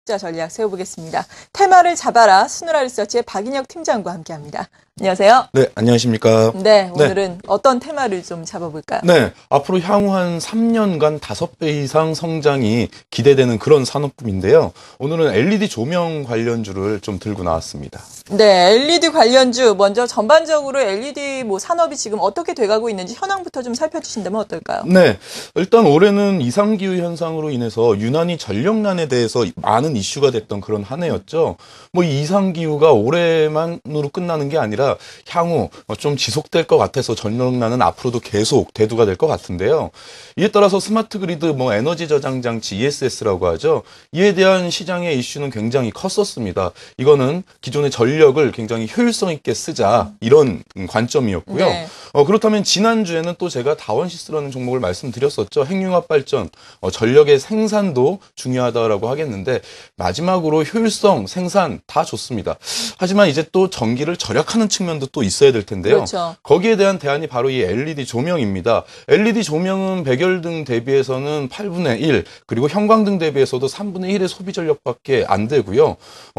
투자 전략 세워보겠습니다. 테마를 잡아라 스누라 리서치의 박인혁 팀장과 함께합니다. 안녕하세요. 네, 안녕하십니까. 네, 오늘은 어떤 테마를 좀 잡아볼까요? 네, 앞으로 향후 한 3년간 5배 이상 성장이 기대되는 그런 산업군인데요. 오늘은 LED 조명 관련주를 좀 들고 나왔습니다. 네, LED 관련주 먼저 전반적으로 LED 산업이 지금 어떻게 돼가고 있는지 현황부터 좀 살펴주신다면 어떨까요? 네, 일단 올해는 이상기후 현상으로 인해서 유난히 전력난에 대해서 많은 이슈가 됐던 그런 한 해였죠. 이 이상기후가 올해만으로 끝나는 게 아니라 향후 좀 지속될 것 같아서 전력난은 앞으로도 계속 대두가 될 것 같은데요. 이에 따라서 스마트 그리드, 에너지 저장 장치 ESS라고 하죠. 이에 대한 시장의 이슈는 굉장히 컸었습니다. 이거는 기존의 전력을 굉장히 효율성 있게 쓰자 이런 관점이었고요. 네. 그렇다면 지난주에는 또 제가 다원시스라는 종목을 말씀드렸었죠. 핵융합 발전, 전력의 생산도 중요하다라고 하겠는데 마지막으로 효율성, 생산 다 좋습니다. 하지만 이제 또 전기를 절약하는 측면도 또 있어야 될 텐데요. 그렇죠. 거기에 대한 대안이 바로 이 LED 조명입니다. LED 조명은 백열등 대비해서는 8분의 1, 그리고 형광등 대비해서도 3분의 1의 소비 전력밖에 안 되고요.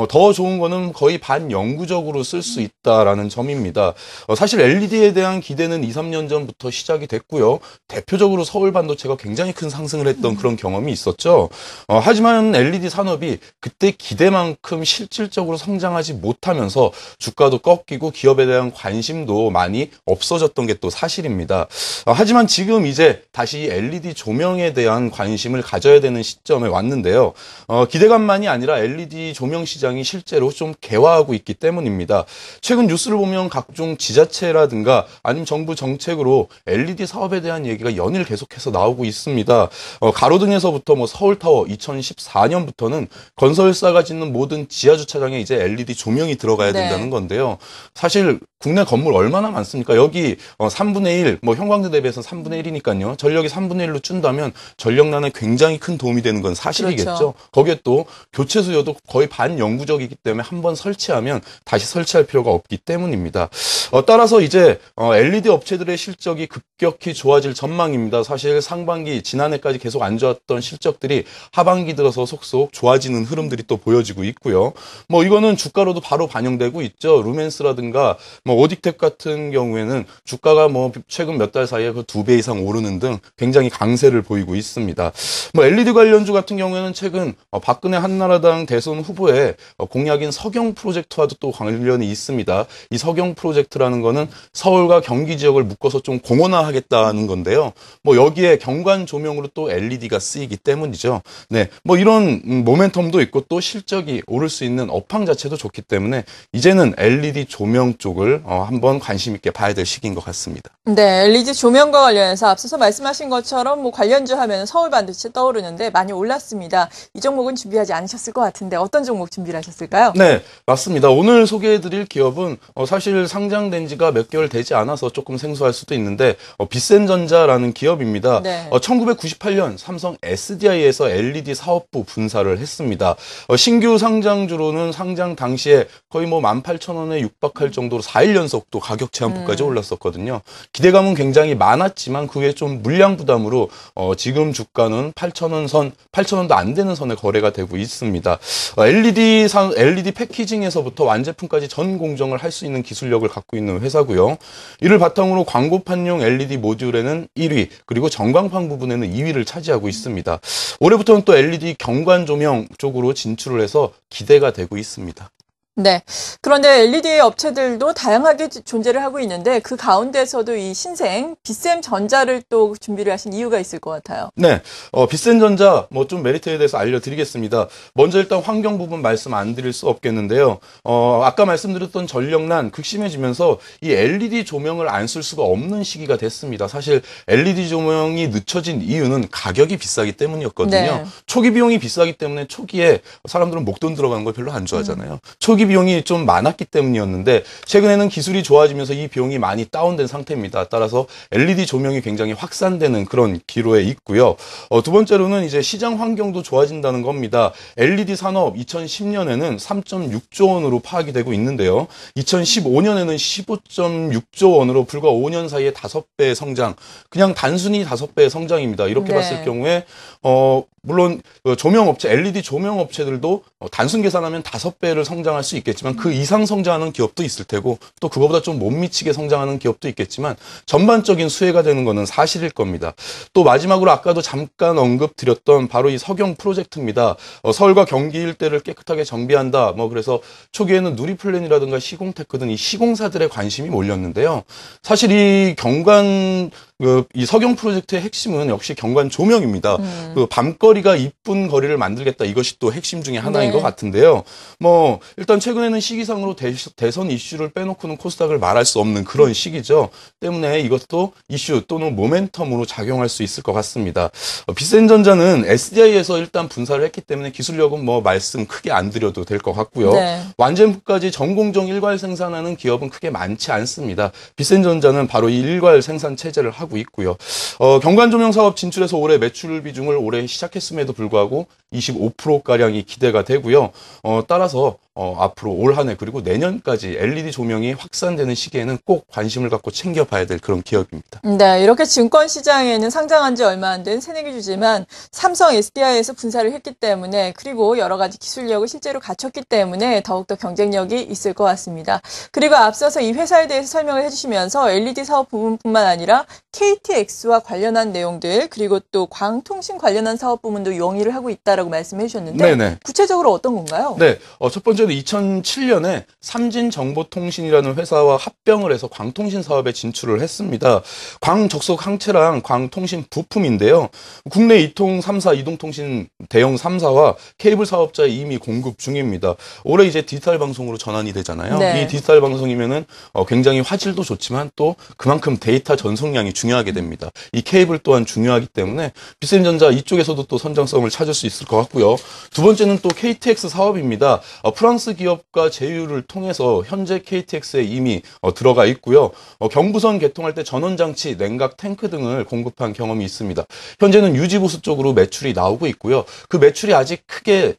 더 좋은 거는 거의 반영구적으로 쓸 수 있다라는 점입니다. 사실 LED에 대한 기대는 2, 3년 전부터 시작이 됐고요. 대표적으로 서울 반도체가 굉장히 큰 상승을 했던 그런 경험이 있었죠. 하지만 LED 산업이 그때 기대만큼 실질적으로 성장하지 못하면서 주가도 꺾이고 기업에 대한 관심도 많이 없어졌던 게 또 사실입니다. 하지만 지금 이제 다시 LED 조명에 대한 관심을 가져야 되는 시점에 왔는데요. 기대감만이 아니라 LED 조명 시장이 실제로 좀 개화하고 있기 때문입니다. 최근 뉴스를 보면 각종 지자체라든가 아니면 정부 정책으로 LED 사업에 대한 얘기가 연일 계속해서 나오고 있습니다. 가로등에서부터 서울타워 2014년부터는 건설사가 짓는 모든 지하주차장에 이제 LED 조명이 들어가야 된다는 건데요. 사실 국내 건물 얼마나 많습니까? 여기 3분의 1, 형광등 대비해서 3분의 1이니까요. 전력이 3분의 1로 준다면 전력난에 굉장히 큰 도움이 되는 건 사실이겠죠. 그렇죠. 거기에 또 교체 수요도 거의 반영구적이기 때문에 한번 설치하면 다시 설치할 필요가 없기 때문입니다. 따라서 이제 LED 업체들의 실적이 급격히 좋아질 전망입니다. 사실 상반기, 지난해까지 계속 안 좋았던 실적들이 하반기 들어서 속속 좋아지는 흐름들이 또 보여지고 있고요. 이거는 주가로도 바로 반영되고 있죠. 루멘스라든가 오딕텍 같은 경우에는 주가가 최근 몇 달 사이에 그 2배 이상 오르는 등 굉장히 강세를 보이고 있습니다. LED 관련주 같은 경우에는 최근 박근혜 한나라당 대선 후보의 공약인 석영 프로젝트와도 또 관련이 있습니다. 이 석영 프로젝트라는 거는 서울과 경기 지역을 묶어서 좀 공원화하겠다는 건데요. 여기에 경관 조명으로 또 LED가 쓰이기 때문이죠. 네, 이런 모멘텀도 있고 또 실적이 오를 수 있는 업황 자체도 좋기 때문에 이제는 LED 조명 쪽을 한번 관심 있게 봐야 될 시기인 것 같습니다. 네, LED 조명과 관련해서 앞서서 말씀하신 것처럼 관련주 하면 서울 반도체 떠오르는데 많이 올랐습니다. 이 종목은 준비하지 않으셨을 것 같은데 어떤 종목 준비를 하셨을까요? 네, 맞습니다. 오늘 소개해드릴 기업은 사실 상장된 지가 몇 개월 되지 않아서 조금 생소할 수도 있는데 비센전자라는 기업입니다. 네. 1998년 삼성 SDI에서 LED 사업부 분사를 했습니다. 신규 상장주로는 상장 당시에 거의 18,000원에 육박할 정도로 4일 연속 또 가격 제한폭까지 올랐었거든요. 기대감은 굉장히 많았지만 그게 좀 물량 부담으로 지금 주가는 8,000원 선, 8,000원도 안 되는 선에 거래가 되고 있습니다. LED 패키징에서부터 완제품까지 전 공정을 할 수 있는 기술력을 갖고 있는 회사고요. 이를 바탕으로 광고판용 LED 모듈에는 1위, 그리고 전광판 부분에는 2위를 차지하고 있습니다. 올해부터는 또 LED 경관 조명 쪽으로 진출을 해서 기대가 되고 있습니다. 네. 그런데 LED 업체들도 다양하게 존재를 하고 있는데 그 가운데서도 이 신생 비셈전자를 또 준비를 하신 이유가 있을 것 같아요. 네. 비센전자 좀 메리트에 대해서 알려드리겠습니다. 먼저 일단 환경 부분 말씀 안 드릴 수 없겠는데요. 아까 말씀드렸던 전력난 극심해지면서 이 LED 조명을 안 쓸 수가 없는 시기가 됐습니다. 사실 LED 조명이 늦춰진 이유는 가격이 비싸기 때문이었거든요. 네. 초기 비용이 비싸기 때문에 초기에 사람들은 목돈 들어가는 걸 별로 안 좋아하잖아요. 초기 비용이 좀 많았기 때문이었는데 최근에는 기술이 좋아지면서 이 비용이 많이 다운된 상태입니다. 따라서 LED 조명이 굉장히 확산되는 그런 기로에 있고요. 두 번째로는 이제 시장 환경도 좋아진다는 겁니다. LED 산업 2010년에는 3.6조 원으로 파악이 되고 있는데요. 2015년에는 15.6조 원으로 불과 5년 사이에 5배의 성장. 그냥 단순히 5배의 성장입니다. 이렇게 네. 봤을 경우에 물론 조명업체, LED 조명업체들도 단순 계산하면 5배를 성장할 수 있겠지만 그 이상 성장하는 기업도 있을 테고 또 그거보다 좀 못 미치게 성장하는 기업도 있겠지만 전반적인 수혜가 되는 것은 사실일 겁니다. 또 마지막으로 아까도 잠깐 언급드렸던 바로 이 석영 프로젝트입니다. 서울과 경기 일대를 깨끗하게 정비한다. 그래서 초기에는 누리플랜이라든가 시공테크 등 이 시공사들의 관심이 몰렸는데요. 사실 이 이 석영 프로젝트의 핵심은 역시 경관 조명입니다. 그 밤거리가 이쁜 거리를 만들겠다. 이것이 또 핵심 중에 하나인 것 같은데요. 일단 최근에는 시기상으로 대선 이슈를 빼놓고는 코스닥을 말할 수 없는 그런 시기죠. 때문에 이것도 이슈 또는 모멘텀으로 작용할 수 있을 것 같습니다. 비센전자는 SDI에서 일단 분사를 했기 때문에 기술력은 말씀 크게 안 드려도 될 것 같고요. 네. 완제품까지 전공정 일괄 생산하는 기업은 크게 많지 않습니다. 비센전자는 바로 이 일괄 생산 체제를 하고 있고요. 경관조명 사업 진출해서 올해 매출 비중을 올해 시작했음에도 불구하고 25%가량이 기대가 되고요. 따라서 앞으로 올 한 해 그리고 내년까지 LED 조명이 확산되는 시기에는 꼭 관심을 갖고 챙겨봐야 될 그런 기업입니다. 네, 이렇게 증권시장에는 상장한 지 얼마 안 된 새내기 주지만 삼성 SDI에서 분사를 했기 때문에 그리고 여러 가지 기술력을 실제로 갖췄기 때문에 더욱더 경쟁력이 있을 것 같습니다. 그리고 앞서서 이 회사에 대해서 설명을 해주시면서 LED 사업 부문뿐만 아니라 KTX와 관련한 내용들 그리고 또 광통신 관련한 사업 부문도 영위를 하고 있다라고 말씀해 주셨는데 네네. 구체적으로 어떤 건가요? 네, 첫 번째는 2007년에 삼진정보통신이라는 회사와 합병을 해서 광통신 사업에 진출을 했습니다. 광적속 항체랑 광통신 부품인데요. 국내 이통 3사, 이동통신 대형 3사와 케이블 사업자에 이미 공급 중입니다. 올해 이제 디지털 방송으로 전환이 되잖아요. 네. 이 디지털 방송이면은 굉장히 화질도 좋지만 또 그만큼 데이터 전송량이 중요하게 됩니다. 이 케이블 또한 중요하기 때문에 비센전자 이쪽에서도 또 선정성을 찾을 수 있을 것 같고요. 두 번째는 또 KTX 사업입니다. 프랑스 기업과 제휴를 통해서 현재 KTX에 이미 들어가 있고요. 경부선 개통할 때 전원장치, 냉각 탱크 등을 공급한 경험이 있습니다. 현재는 유지보수 쪽으로 매출이 나오고 있고요. 그 매출이 아직 크게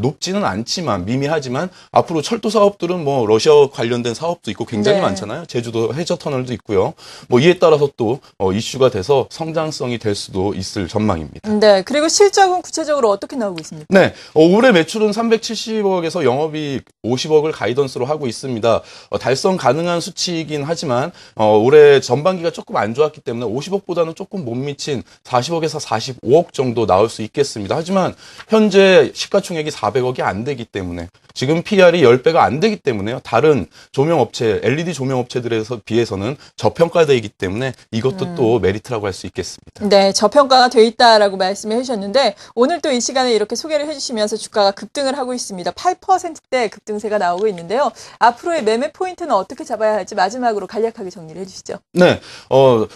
높지는 않지만 미미하지만 앞으로 철도 사업들은 러시아 관련된 사업도 있고 굉장히 네. 많잖아요. 제주도 해저터널도 있고요. 이에 따라서 또 이슈가 돼서 성장성이 될 수도 있을 전망입니다. 네, 그리고 실적은 구체적으로 어떻게 나오고 있습니까? 네, 올해 매출은 370억에서 영업이익 50억을 가이던스로 하고 있습니다. 달성 가능한 수치이긴 하지만 올해 전반기가 조금 안 좋았기 때문에 50억보다는 조금 못 미친 40억에서 45억 정도 나올 수 있겠습니다. 하지만 현재 시가총액이 400억이 안 되기 때문에 지금 PR이 10배가 안 되기 때문에요. 다른 조명업체, LED 조명업체들에 비해서는 저평가되기 때문에 이것도 또 메리트라고 할 수 있겠습니다. 네, 저평가가 돼 있다라고 말씀해 주셨는데 오늘 또 이 시간에 이렇게 소개를 해주시면서 주가가 급등을 하고 있습니다. 8%대 급등세가 나오고 있는데요. 앞으로의 매매 포인트는 어떻게 잡아야 할지 마지막으로 간략하게 정리를 해주시죠. 네,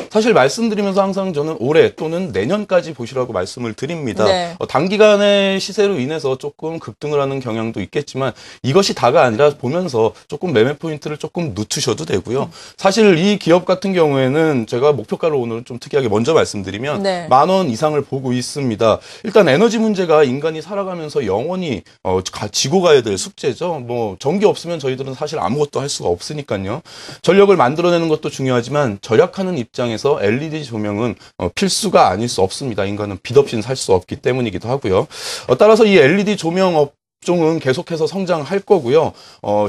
사실 말씀드리면서 항상 저는 올해 또는 내년까지 보시라고 말씀을 드립니다. 네. 단기간의 시세로 인해서 조금 급등을 하는 경향도 있겠지만 이것이 다가 아니라 보면서 조금 매매 포인트를 조금 늦추셔도 되고요. 사실 이 기업 같은 경우에는 제가 목표가를 오늘 좀 특이하게 먼저 말씀드리면 네. 10,000원 이상을 보고 있습니다. 일단 에너지 문제가 인간이 살아가면서 영원히 지고 가야 될 숙제죠. 전기 없으면 저희들은 사실 아무것도 할 수가 없으니까요. 전력을 만들어내는 것도 중요하지만 절약하는 입장에서 LED 조명은 필수가 아닐 수 없습니다. 인간은 빛 없이는 살 수 없기 때문이기도 하고요. 따라서 이 LED 조명 종은 계속해서 성장할 거고요.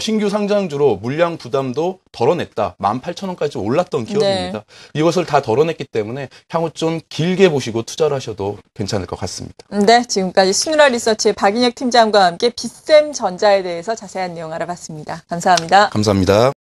신규 상장주로 물량 부담도 덜어냈다. 18,000원까지 올랐던 기업입니다. 네. 이것을 다 덜어냈기 때문에 향후 좀 길게 보시고 투자를 하셔도 괜찮을 것 같습니다. 네, 지금까지 순우라 리서치의 박인혁 팀장과 함께 비셈전자에 대해서 자세한 내용 알아봤습니다. 감사합니다. 감사합니다.